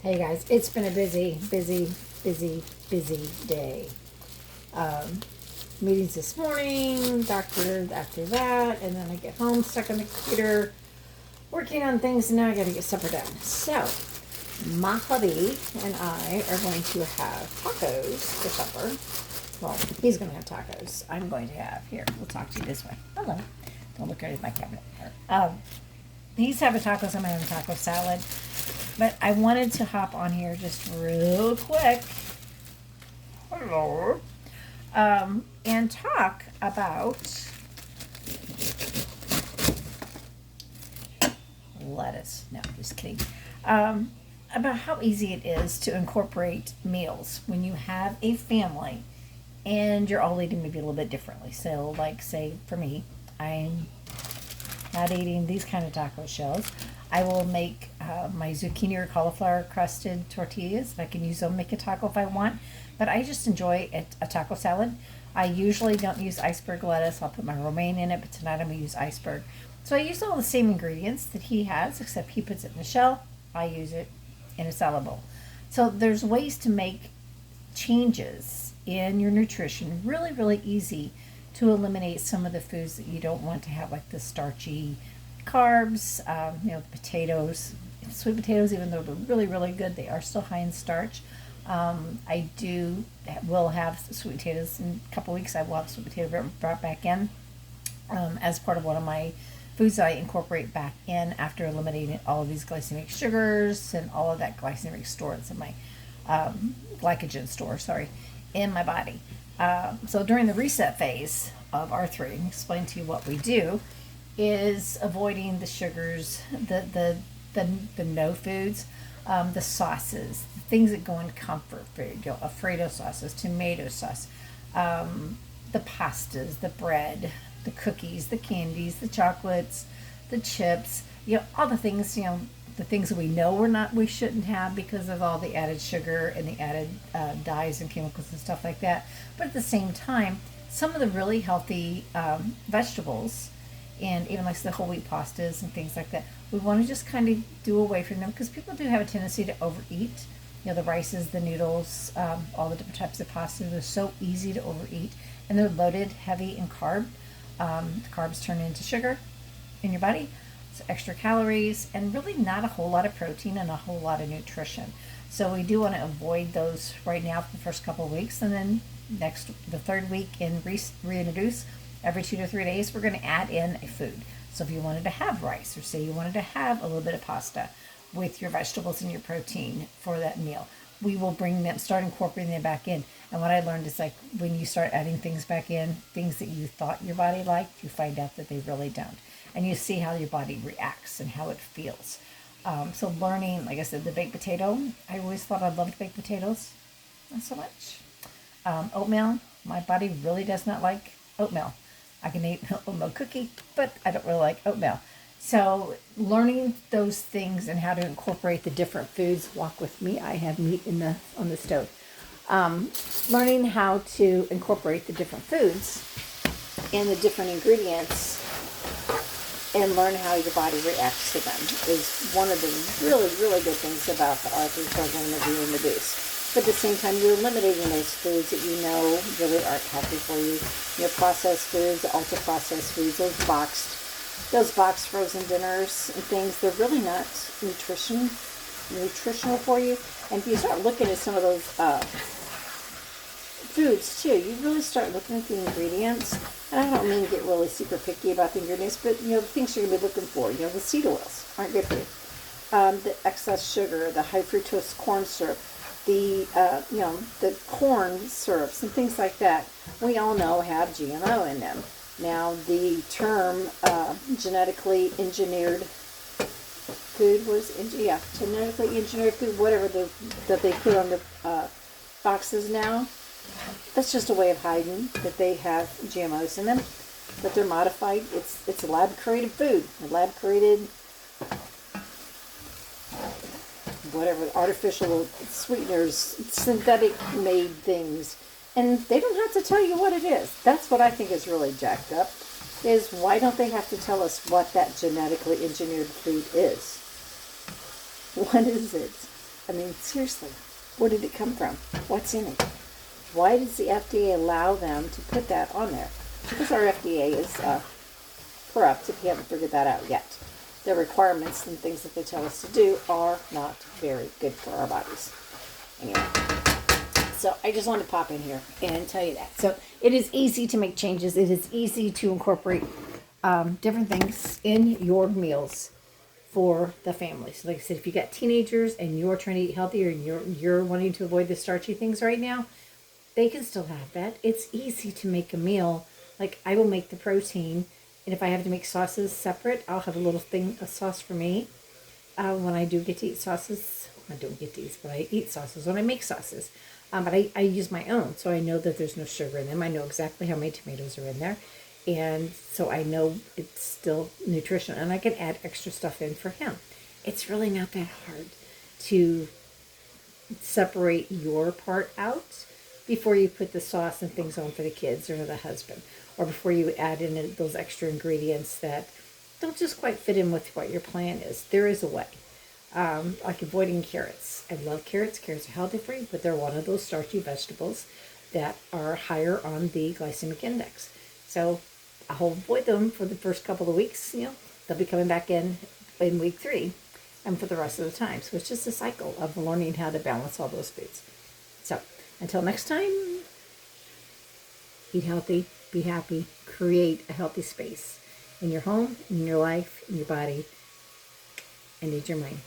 Hey guys, it's been a busy day. Um, Meetings this morning, doctor after that, and then I get home, stuck on the computer, working on things, and now I gotta get supper done. So, my hubby and I are going to have tacos for supper. Well, he's gonna have tacos. I'm going to have, here, we'll talk to you this way. Hello. Don't look right at my cabinet. He's having tacos, I'm having taco salad. But I wanted to hop on here just real quick. Hello. And talk about lettuce. No, just kidding. About how easy it is to incorporate meals when you have a family and you're all eating maybe a little bit differently. So, like, say, for me, I'm not eating these kind of taco shells. I will make my zucchini or cauliflower crusted tortillas. I can use them, make a taco if I want. But I just enjoy a taco salad. I usually don't use iceberg lettuce. I'll put my romaine in it, but tonight I'm going to use iceberg. So I use all the same ingredients that he has, except he puts it in a shell. I use it in a salad bowl. So there's ways to make changes in your nutrition really, really easy to eliminate some of the foods that you don't want to have, like the starchy carbs, the potatoes, sweet potatoes, even though they're really, really good, they are still high in starch. Will have sweet potatoes in a couple weeks. I will have sweet potato brought back in as part of one of my foods that I incorporate back in after eliminating all of these glycemic sugars and all of that glycemic store that's in my glycogen store, in my body. So during the reset phase of R3, explain to you what we do is avoiding the sugars, the no foods, the sauces, the things that go in comfort food, Alfredo sauces, tomato sauce, the pastas, the bread, the cookies, the candies, the chocolates, the chips, all the things, the things that we know we shouldn't have because of all the added sugar and the added dyes and chemicals and stuff like that. But at the same time, some of the really healthy vegetables and even like the whole wheat pastas and things like that, we want to just kind of do away from them because people do have a tendency to overeat. The rices, the noodles, all the different types of pasta, they're so easy to overeat and they're loaded heavy in carb. The carbs turn into sugar in your body, so extra calories, and really not a whole lot of protein and a whole lot of nutrition. So we do want to avoid those right now for the first couple of weeks, and then the third week and reintroduce every 2 to 3 days. We're going to add in a food. So if you wanted to have rice, or say you wanted to have a little bit of pasta with your vegetables and your protein for that meal, we will start incorporating them back in. And what I learned is, like, when you start adding things back in, things that you thought your body liked, you find out that they really don't. And you see how your body reacts and how it feels. So learning, like I said, the baked potato, I always thought I loved baked potatoes. Not so much. Oatmeal, my body really does not like oatmeal. I can eat an oatmeal cookie, but I don't really like oatmeal. So learning those things and how to incorporate the different foods. Walk with me. I have meat on the stove. Learning how to incorporate the different foods and the different ingredients and learn how your body reacts to them is one of the really, really good things about the R3 program that we introduced. But at the same time, you're eliminating those foods that you know really aren't healthy for you. Processed foods, ultra-processed foods, those boxed frozen dinners and things, they're really not nutritional for you. And if you start looking at some of those foods too, you really start looking at the ingredients. And I don't mean to get really super picky about the ingredients, but the things you're going to be looking for. The seed oils aren't good for you. The excess sugar, the high fructose corn syrup, the corn syrups and things like that, we all know have GMO in them. Now, the term genetically engineered food genetically engineered food, whatever that they put on the boxes now, that's just a way of hiding that they have GMOs in them, that they're modified. It's lab-created food, lab-created whatever, artificial sweeteners, synthetic made things. And they don't have to tell you what it is. That's what I think is really jacked up, is why don't they have to tell us what that genetically engineered food is? What is it? I mean, seriously, where did it come from? What's in it? Why does the FDA allow them to put that on there? Because our FDA is corrupt, if you haven't figured that out yet. The requirements and things that they tell us to do are not very good for our bodies. Anyway, so I just want to pop in here and tell you that. So it is easy to make changes. It is easy to incorporate different things in your meals for the family. So like I said, if you got teenagers and you're trying to eat healthier and you're wanting to avoid the starchy things right now, they can still have that. It's easy to make a meal. Like I will make the protein, and if I have to make sauces separate, I'll have a little thing of sauce for me. When I do get to eat sauces, I don't get to eat, but I eat sauces when I make sauces. But I use my own, so I know that there's no sugar in them. I know exactly how many tomatoes are in there. And so I know it's still nutritional, and I can add extra stuff in for him. It's really not that hard to separate your part out before you put the sauce and things on for the kids or the husband, or before you add in those extra ingredients that don't just quite fit in with what your plan is. There is a way. Like avoiding carrots. I love carrots. Carrots are healthy for you, but they're one of those starchy vegetables that are higher on the glycemic index. So I'll avoid them for the first couple of weeks. They'll be coming back in week 3 and for the rest of the time. So it's just a cycle of learning how to balance all those foods. So until next time, eat healthy, be happy, create a healthy space in your home, in your life, in your body, and in your mind.